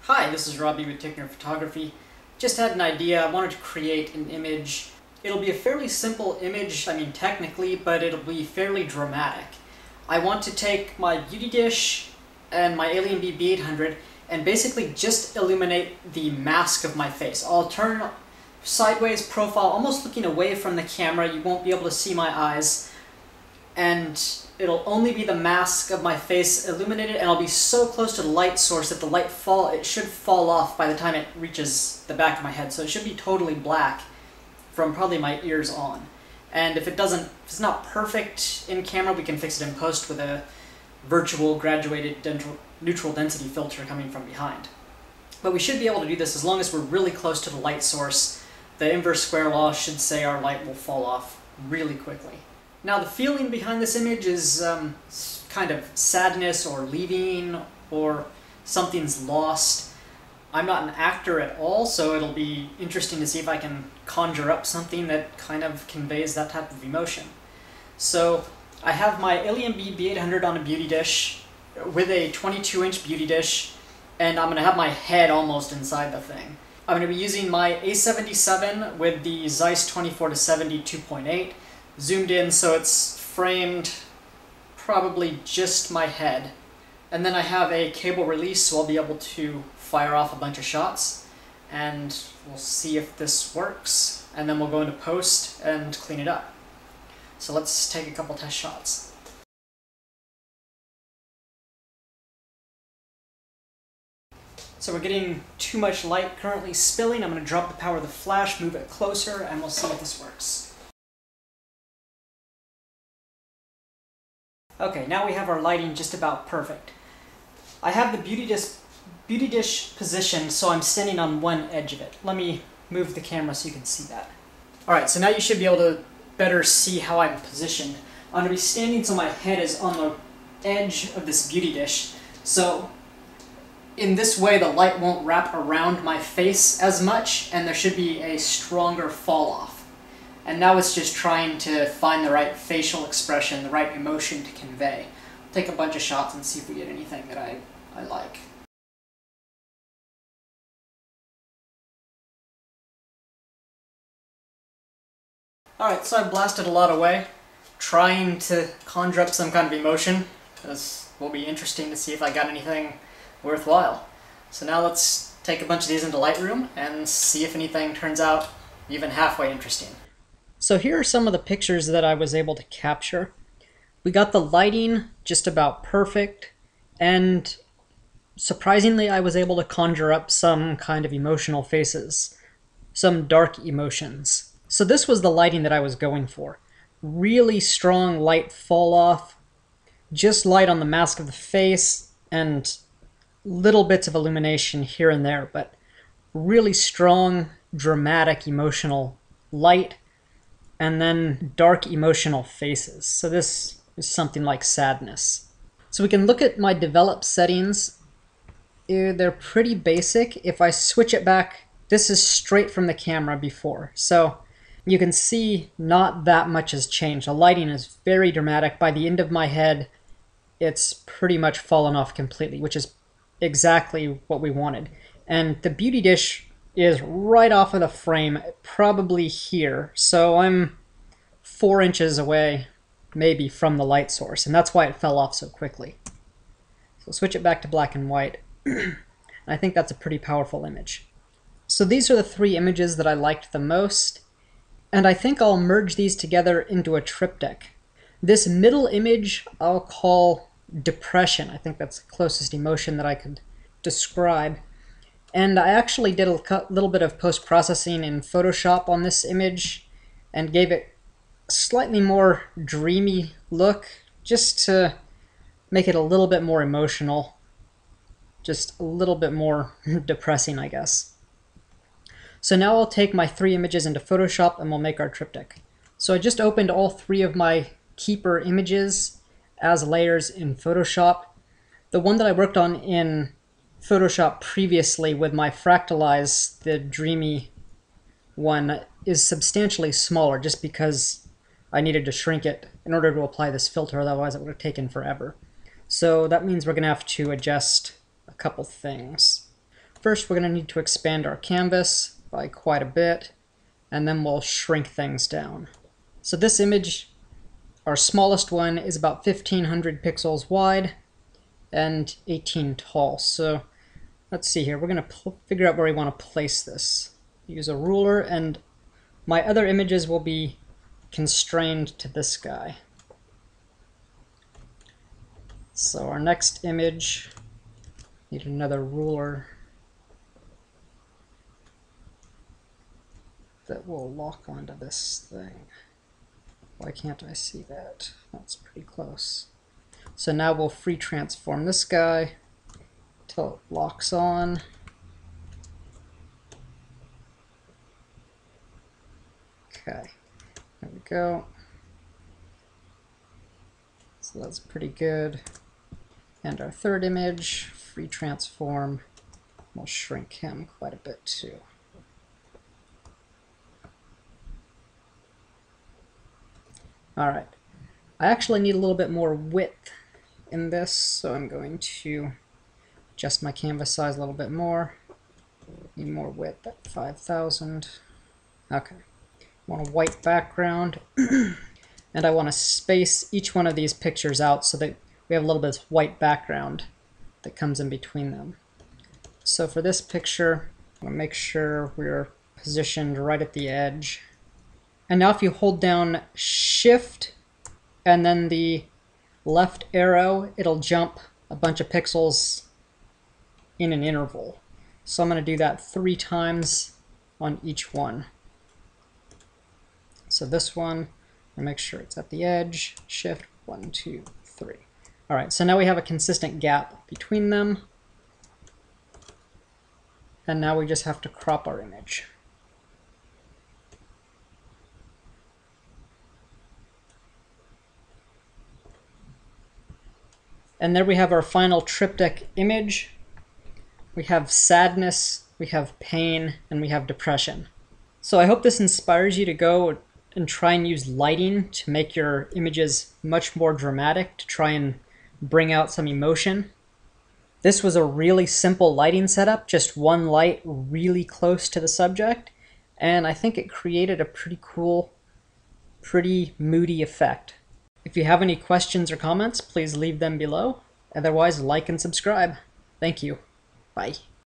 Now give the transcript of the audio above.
Hi, this is Robbie with Photography. Just had an idea. I wanted to create an image. It'll be a fairly simple image, technically, but it'll be fairly dramatic. I want to take my beauty dish and my Alien B800 and basically just illuminate the mask of my face. I'll turn sideways profile, almost looking away from the camera. You won't be able to see my eyes. And it'll only be the mask of my face illuminated, and I'll be so close to the light source that it should fall off by the time it reaches the back of my head. So it should be totally black from probably my ears on. And if it's not perfect in camera, we can fix it in post with a virtual graduated neutral density filter coming from behind. But we should be able to do this as long as we're really close to the light source. The inverse square law should say our light will fall off really quickly. Now, the feeling behind this image is kind of sadness or leaving or something's lost. I'm not an actor at all, so it'll be interesting to see if I can conjure up something that kind of conveys that type of emotion. So I have my Alien B800 on a beauty dish with a 22-inch beauty dish, and I'm going to have my head almost inside the thing. I'm going to be using my A77 with the Zeiss 24-70 2.8. Zoomed in so it's framed probably just my head. And then I have a cable release, so I'll be able to fire off a bunch of shots, and we'll see if this works, and then we'll go into post and clean it up. So let's take a couple test shots. So we're getting too much light currently spilling. I'm going to drop the power of the flash, move it closer, and we'll see if this works. Okay, now we have our lighting just about perfect. I have the beauty dish positioned so I'm standing on one edge of it. Let me move the camera so you can see that. Alright, so now you should be able to better see how I'm positioned. I'm going to be standing so my head is on the edge of this beauty dish. So in this way the light won't wrap around my face as much, and there should be a stronger fall off. And now it's just trying to find the right facial expression, the right emotion to convey. I'll take a bunch of shots and see if we get anything that I like. Alright, so I blasted a lot away, trying to conjure up some kind of emotion. This will be interesting to see if I got anything worthwhile. So now let's take a bunch of these into Lightroom and see if anything turns out even halfway interesting. So here are some of the pictures that I was able to capture. We got the lighting just about perfect, and surprisingly I was able to conjure up some kind of emotional faces, some dark emotions. So this was the lighting that I was going for. Really strong light fall off, just light on the mask of the face, and little bits of illumination here and there, but really strong, dramatic, emotional light, and then dark emotional faces. So this is something like sadness. So we can look at my develop settings. They're pretty basic. If I switch it back, this is straight from the camera before. So you can see not that much has changed. The lighting is very dramatic. By the end of my head, it's pretty much fallen off completely, which is exactly what we wanted. And the beauty dish is right off of the frame, probably here. So I'm 4 inches away, maybe, from the light source, and that's why it fell off so quickly. So switch it back to black and white. And I think that's a pretty powerful image. So these are the 3 images that I liked the most, and I think I'll merge these together into a triptych. This middle image I'll call depression. I think that's the closest emotion that I could describe. And I actually did a little bit of post-processing in Photoshop on this image and gave it a slightly more dreamy look, just to make it a little bit more emotional, just a little bit more depressing, I guess. So now I'll take my 3 images into Photoshop and we'll make our triptych. So I just opened all 3 of my keeper images as layers in Photoshop. The one that I worked on in Photoshop previously with my Fractalize, the dreamy one, is substantially smaller just because I needed to shrink it in order to apply this filter, otherwise it would have taken forever. So that means we're going to have to adjust a couple things. First, we're going to need to expand our canvas by quite a bit, and then we'll shrink things down. So this image, our smallest one, is about 1500 pixels wide and 18 tall. So let's see here. We're going to figure out where we want to place this. Use a ruler, and my other images will be constrained to this guy. So our next image, need another ruler that will lock onto this thing. Why can't I see that? That's pretty close. So now we'll free transform this guy till it locks on. Okay, there we go. So that's pretty good. And our third image, free transform, we'll shrink him quite a bit too. Alright, I actually need a little bit more width in this, so I'm going to adjust my canvas size a little bit more. Need more width at 5000. Okay, I want a white background, and I want to space each one of these pictures out so that we have a little bit of white background that comes in between them. So for this picture, I'm going to make sure we're positioned right at the edge. And now if you hold down Shift and then the left arrow, it'll jump a bunch of pixels in an interval. So I'm going to do that 3 times on each one. So this one, I'll make sure it's at the edge, Shift, 1, 2, 3. Alright, so now we have a consistent gap between them. And now we just have to crop our image. And there we have our final triptych image. We have sadness, we have pain, and we have depression. So I hope this inspires you to go and try and use lighting to make your images much more dramatic, to try and bring out some emotion. This was a really simple lighting setup, just one light really close to the subject, and I think it created a pretty cool, pretty moody effect. If you have any questions or comments, please leave them below. Otherwise, like and subscribe. Thank you. Bye.